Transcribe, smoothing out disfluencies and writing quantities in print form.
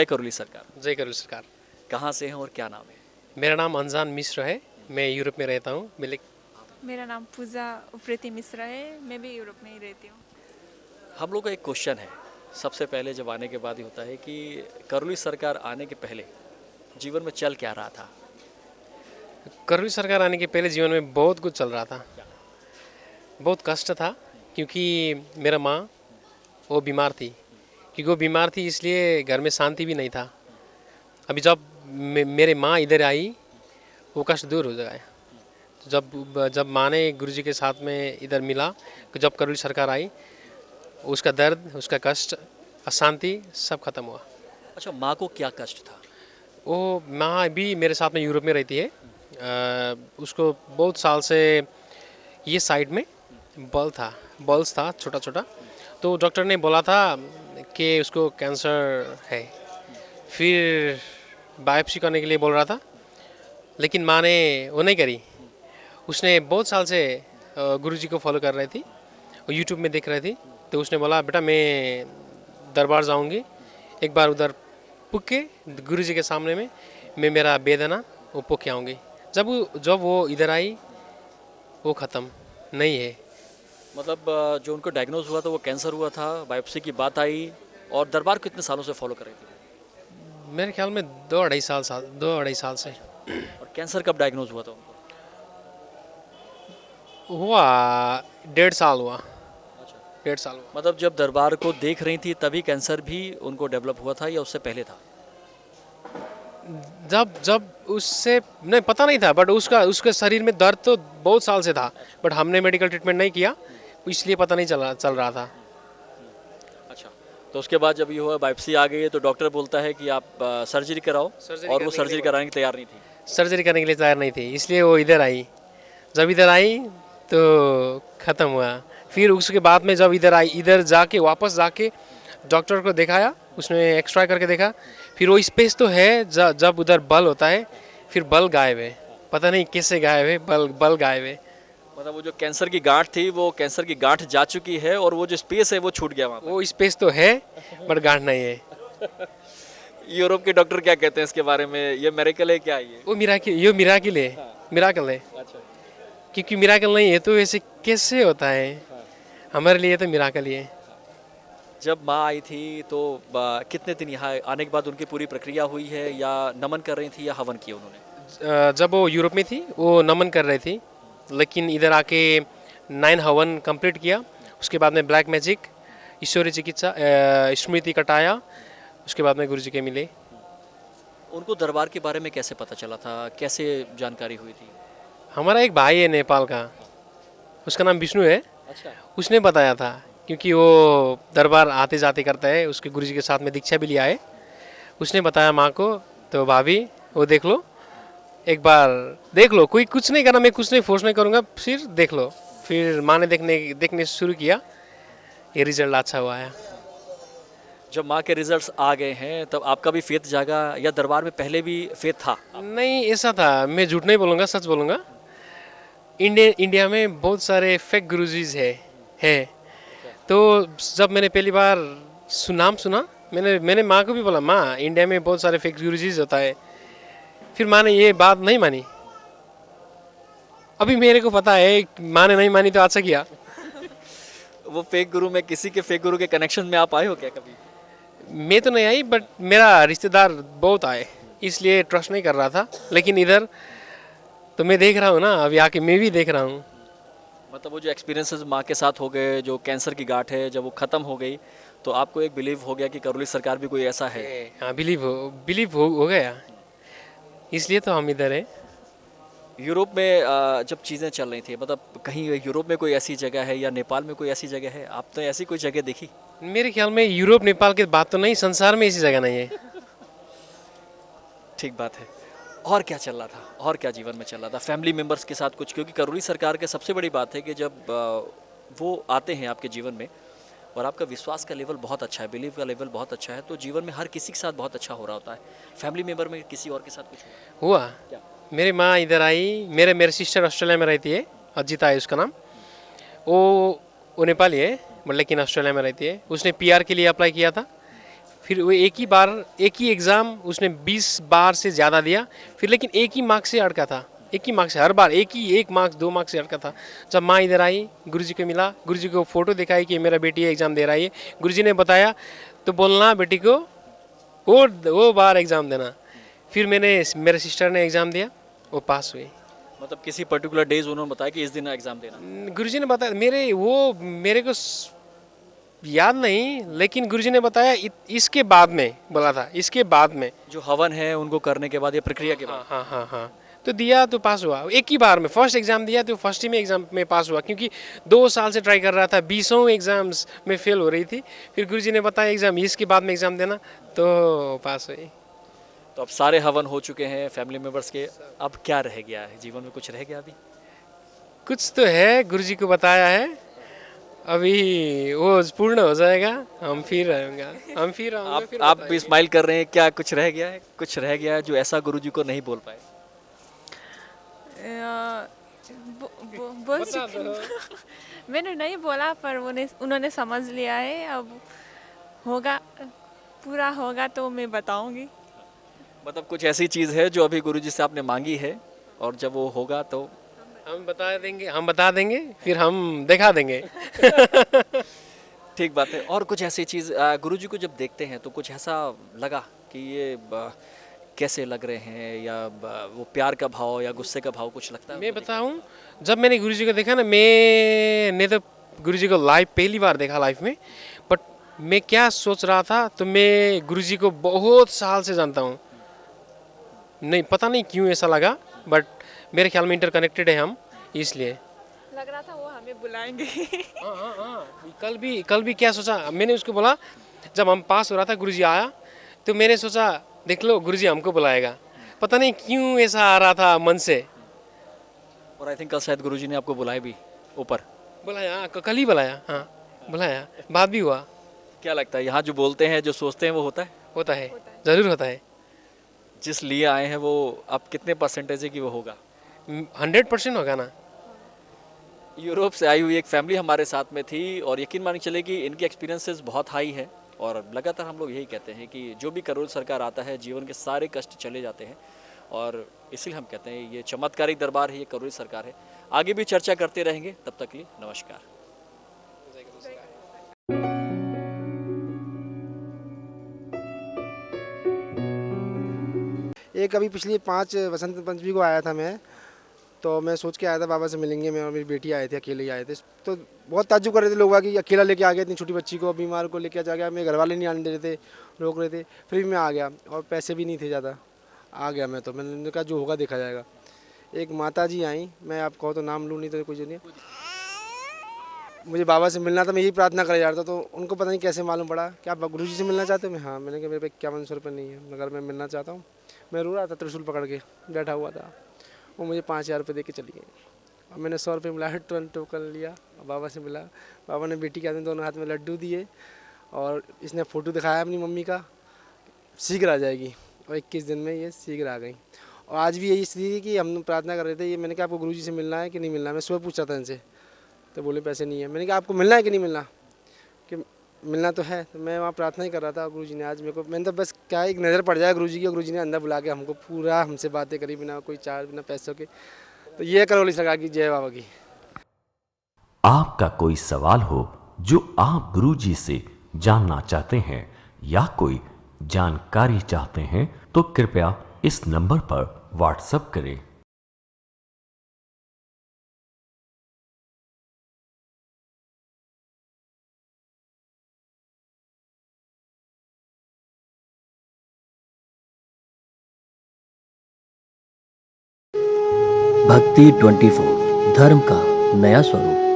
करौली सरकार। जय करौली सरकार। कहाँ से हैं और क्या नाम है? मेरा नाम अनजान मिश्र है, मैं यूरोप में रहता हूँ। मेरा नाम पूजा उप्रेती मिश्रा है, मैं भी यूरोप में ही रहती हूँ। हम लोग का एक क्वेश्चन है, सबसे पहले जब आने के बाद ही होता है कि करौली सरकार आने के पहले जीवन में चल क्या रहा था? करौली सरकार आने के पहले जीवन में बहुत कुछ चल रहा था, बहुत कष्ट था, क्योंकि मेरा माँ वो बीमार थी। क्योंकि वो बीमार थी इसलिए घर में शांति भी नहीं था। अभी जब मेरे माँ इधर आई वो कष्ट दूर हो गया। तो जब माँ ने गुरुजी के साथ में इधर मिला, कि जब करौली सरकार आई, उसका दर्द, उसका कष्ट, अशांति सब खत्म हुआ। अच्छा, माँ को क्या कष्ट था? वो माँ भी मेरे साथ में यूरोप में रहती है। उसको बहुत साल से ये साइड में बल्स था छोटा छोटा। तो डॉक्टर ने बोला था कि उसको कैंसर है। फिर बायोप्सी करने के लिए बोल रहा था, लेकिन माँ ने वो नहीं करी। उसने बहुत साल से गुरुजी को फॉलो कर रही थी, यूट्यूब में देख रही थी। तो उसने बोला, बेटा मैं दरबार जाऊंगी, एक बार उधर पुक के गुरुजी के सामने में मैं मेरा वेदना वो पुक के आऊँगी। जब वो इधर आई वो ख़त्म नहीं है। मतलब जो उनको डायग्नोज हुआ था वो कैंसर हुआ था, बायोप्सी की बात आई, और दरबार कितने सालों से फॉलो कर रही थी? मेरे ख्याल में 2-2.5 साल से। और कैंसर कब डायग्नोज हुआ था उनको? हुआ 1.5 साल हुआ। अच्छा, 1.5 साल हुआ। मतलब जब दरबार को देख रही थी तभी कैंसर भी उनको डेवलप हुआ था या उससे पहले था? जब उससे नहीं पता नहीं था, बट उसके शरीर में दर्द तो बहुत साल से था, बट हमने मेडिकल ट्रीटमेंट नहीं किया, इसलिए पता नहीं चल रहा था। अच्छा, तो उसके बाद जब ये हुआ, बायोप्सी आ गई, तो डॉक्टर बोलता है कि आप सर्जरी कराओ, और वो सर्जरी कराने के तैयार नहीं थी। सर्जरी करने के लिए तैयार नहीं थी, इसलिए वो इधर आई। जब इधर आई तो ख़त्म हुआ। फिर उसके बाद में जब इधर जाके वापस जाके डॉक्टर को दिखाया, उसने एक्सरे करके देखा, फिर वो स्पेस तो है, जब उधर बल होता है फिर बल गायब है। पता नहीं कैसे गायब है, बल गायब है। मतलब वो जो कैंसर की गांठ थी वो कैंसर की गांठ जा चुकी है, और वो जो स्पेस है वो छूट गया वहाँ वो स्पेस तो है बट गांठ नहीं है। पर। यूरोप के डॉक्टर क्या कहते हैं इसके बारे में? ये मिरेकल है क्या ये? वो मिराकिल है, मिराकल है। अच्छा, क्योंकि मिराकल नहीं है तो ऐसे कैसे होता है? हमारे लिए तो मिराकल ही है। जब माँ आई थी तो कितने दिन यहाँ आने के बाद उनकी पूरी प्रक्रिया हुई है, या नमन कर रही थी या हवन किया उन्होंने? जब वो यूरोप में थी वो नमन कर रही थी, लेकिन इधर आके 9 हवन कंप्लीट किया। उसके बाद में ब्लैक मैजिक, ईश्वरीय चिकित्सा, स्मृति कटाया, उसके बाद में गुरुजी के मिले। उनको दरबार के बारे में कैसे पता चला था, कैसे जानकारी हुई थी? हमारा एक भाई है नेपाल का, उसका नाम विष्णु है। अच्छा, उसने बताया था, क्योंकि वो दरबार आते जाते करता है, उसके गुरुजी के साथ में दीक्षा भी लिया है। उसने बताया माँ को, तो भाभी वो देख लो, एक बार देख लो, कोई कुछ नहीं करना, मैं कुछ नहीं फोर्स नहीं करूँगा, फिर देख लो। फिर माँ ने देखने शुरू किया, ये रिजल्ट अच्छा हुआ है। जब माँ के रिजल्ट्स आ गए हैं तब आपका भी फेथ जागा, या दरबार में पहले भी फेथ था? नहीं, ऐसा था, मैं झूठ नहीं बोलूँगा, सच बोलूँगा। इंडिया में बहुत सारे फेक गुरुजीज है। तो जब मैंने पहली बार नाम सुना, मैंने माँ को भी बोला, माँ इंडिया में बहुत सारे फेक गुरुजीज होता है। फिर माँ ने ये बात नहीं मानी। अभी मेरे को पता है माँ ने नहीं मानी तो अच्छा किया। वो फेक गुरु में किसी के फेक गुरु के कनेक्शन में आप आए हो क्या कभी? मैं तो नहीं आई, बट मेरा रिश्तेदार बहुत आए, इसलिए ट्रस्ट नहीं कर रहा था। लेकिन इधर तो मैं देख रहा हूँ ना, अभी आके मैं भी देख रहा हूँ। मतलब वो जो एक्सपीरियंसेस माँ के साथ हो गए, जो कैंसर की गांठ है जब वो ख़त्म हो गई, तो आपको एक बिलीव हो गया कि करौली सरकार भी कोई ऐसा है। हाँ, बिलीव हो गया, इसलिए तो हम इधर हैं। यूरोप में जब चीज़ें चल रही थी, मतलब कहीं यूरोप में कोई ऐसी जगह है या नेपाल में कोई ऐसी जगह है, आपने ऐसी कोई जगह देखी? मेरे ख्याल में यूरोप नेपाल की बात तो नहीं, संसार में ऐसी जगह नहीं है। ठीक बात है। और क्या चल रहा था, और क्या जीवन में चल रहा था फैमिली मेम्बर्स के साथ कुछ? क्योंकि करौली सरकार की सबसे बड़ी बात है कि जब वो आते हैं आपके जीवन में और आपका विश्वास का लेवल बहुत अच्छा है, बिलीव का लेवल बहुत अच्छा है, तो जीवन में हर किसी के साथ बहुत अच्छा हो रहा होता है। फैमिली मेम्बर में किसी और के साथ कुछ हुआ? क्या? मेरी माँ इधर आई, मेरे सिस्टर ऑस्ट्रेलिया में रहती है, अजिता है उसका नाम। वो नेपाली है, लेकिन ऑस्ट्रेलिया में रहती है। उसने पीआर के लिए अप्लाई किया था, फिर वो एक ही एग्ज़ाम उसने 20 बार से ज़्यादा दिया, फिर लेकिन एक ही मार्क्स से अटका था, एक ही मार्क्स से हर बार एक मार्क्स 2 मार्क्स से अटका था। जब माँ इधर आई, गुरुजी को मिला, गुरुजी को फ़ोटो दिखाई कि मेरा बेटी एग्ज़ाम दे रहा है ये, गुरुजी ने बताया तो बोलना बेटी को वो बार एग्ज़ाम देना। फिर मेरे सिस्टर ने एग्ज़ाम दिया, वो पास हुई। मतलब किसी पर्टिकुलर डेज उन्होंने बताया कि इस दिन एग्जाम देना। गुरुजी ने बताया मेरे को याद नहीं, लेकिन गुरुजी ने बताया इसके बाद में बोला था, इसके बाद में। जो हवन है उनको करने के बाद या प्रक्रिया के बाद। हाँ हाँ हाँ, तो दिया तो पास हुआ एक ही बार में। फर्स्ट एग्ज़ाम दिया तो फर्स्ट ही में एग्ज़ाम में पास हुआ, क्योंकि 2 साल से ट्राई कर रहा था, 20 एग्ज़ाम्स में फेल हो रही थी। फिर गुरुजी ने बताया एग्ज़ाम इसके बाद में एग्ज़ाम देना, तो पास हुई। तो अब सारे हवन हो चुके हैं फैमिली मेंबर्स के, अब क्या रह गया है जीवन में, कुछ रह गया अभी? कुछ तो है, गुरुजी को बताया है, अभी वो पूर्ण हो जाएगा, हम फिर आएंगे, फिर आप बताएंगे। भी स्माइल कर रहे हैं, क्या कुछ रह गया है? कुछ रह गया है जो ऐसा गुरुजी को नहीं बोल पाए? बोल बता चुकी दो। मैंने नहीं बोला, पर उन्होंने समझ लिया है। अब होगा, पूरा होगा तो मैं बताऊंगी। मतलब कुछ ऐसी चीज़ है जो अभी गुरुजी से आपने मांगी है और जब वो होगा तो हम बता देंगे, फिर हम दिखा देंगे। ठीक बात है। और कुछ ऐसी चीज़ गुरुजी को जब देखते हैं तो कुछ ऐसा लगा कि ये कैसे लग रहे हैं, या वो प्यार का भाव या गुस्से का भाव कुछ लगता है मैं उनको देख बताऊं, जब मैंने गुरुजी को देखा ना, मैंने तो गुरुजी को लाइव पहली बार देखा लाइफ में। बट मैं क्या सोच रहा था, तो मैं गुरुजी को बहुत साल से जानता हूँ, नहीं पता नहीं क्यों ऐसा लगा, बट मेरे ख्याल में इंटरकनेक्टेड है हम, इसलिए। लग रहा था वो हमें बुलाएंगे। हाँ, कल भी क्या सोचा मैंने उसको बोला, जब हम पास हो रहा था गुरुजी आया, तो मैंने सोचा देख लो गुरुजी हमको बुलाएगा, पता नहीं क्यों ऐसा आ रहा था मन से। और आई थिंक कल शायद गुरुजी ने आपको बुलाया भी ऊपर। बुलाया, कल ही बुलाया, हाँ बुलाया, बात भी हुआ। क्या लगता है यहाँ जो बोलते हैं जो सोचते हैं वो होता है? होता है, ज़रूर होता है। जिस लिए आए हैं वो अब कितने परसेंटेज है कि वो होगा? 100% होगा ना। यूरोप से आई हुई एक फैमिली हमारे साथ में थी और यकीन मानिए चले कि इनकी एक्सपीरियंसेस बहुत हाई है। और लगातार हम लोग यही कहते हैं कि जो भी करोल सरकार आता है जीवन के सारे कष्ट चले जाते हैं, और इसीलिए हम कहते हैं ये चमत्कारिक दरबार है, ये करोल सरकार है। आगे भी चर्चा करते रहेंगे, तब तक के लिए नमस्कार। एक अभी पिछली 5 वसंत पंचमी को आया था मैं, तो मैं सोच के आया था बाबा से मिलेंगे, मैं और मेरी बेटी आए थे, अकेले ही आए थे। तो बहुत ताज्जुब कर रहे थे लोग कि अकेला लेके आ गया, इतनी छोटी बच्ची को, बीमार को लेके जा गया। मेरे घर वाले नहीं आने दे रहे थे, रोक रहे थे, फिर भी मैं आ गया और पैसे भी नहीं थे ज़्यादा, आ गया मैं। तो मैंने कहा जो होगा देखा जाएगा। एक माता जी आई, मैं आप कहो तो नाम लूँ नहीं तो कुछ नहीं, मुझे बाबा से मिलना था, मैं यही प्रार्थना कर जा रहा था। तो उनको पता नहीं कैसे मालूम पड़ा कि आप गुरुजी से मिलना चाहते हो। मैं हाँ, मैंने कहा मेरे पे 5100 रुपये नहीं है, मगर मैं मिलना चाहता हूँ। मैं रो रहा था, त्रिशूल पकड़ के बैठा हुआ था। वो मुझे 5000 रुपये दे के चली गई और मैंने 100 रुपये मिला, टोकन लिया और बाबा से मिला। बाबा ने बेटी के हाथ में दोनों हाथ में लड्डू दिए और इसने फ़ोटो दिखाया अपनी मम्मी का, शीघ्र आ जाएगी। और 21 दिन में ये शीघ्र आ गई। और आज भी यही स्थिति थी कि हम प्रार्थना कर रहे थे। ये मैंने कहा आपको गुरुजी से मिलना है कि नहीं मिलना है, मैं सुबह पूछा था इनसे, तो बोले पैसे नहीं है। मैंने कहा आपको मिलना है कि नहीं मिलना, कि मिलना तो है। तो मैं वहाँ प्रार्थना ही कर रहा था। गुरुजी ने आज मेरे को, मैंने तो बस क्या एक नज़र पड़ जाए गुरुजी की, गुरुजी ने अंदर बुला के हमको पूरा हमसे बातें करी, बिना कोई चार्ज, बिना पैसों के। तो ये करौली सरकार की जय बाबा की। आपका कोई सवाल हो जो आप गुरुजी से जानना चाहते हैं या कोई जानकारी चाहते हैं, तो कृपया इस नंबर पर व्हाट्सएप करें। भक्ति 24 धर्म का नया स्वरूप।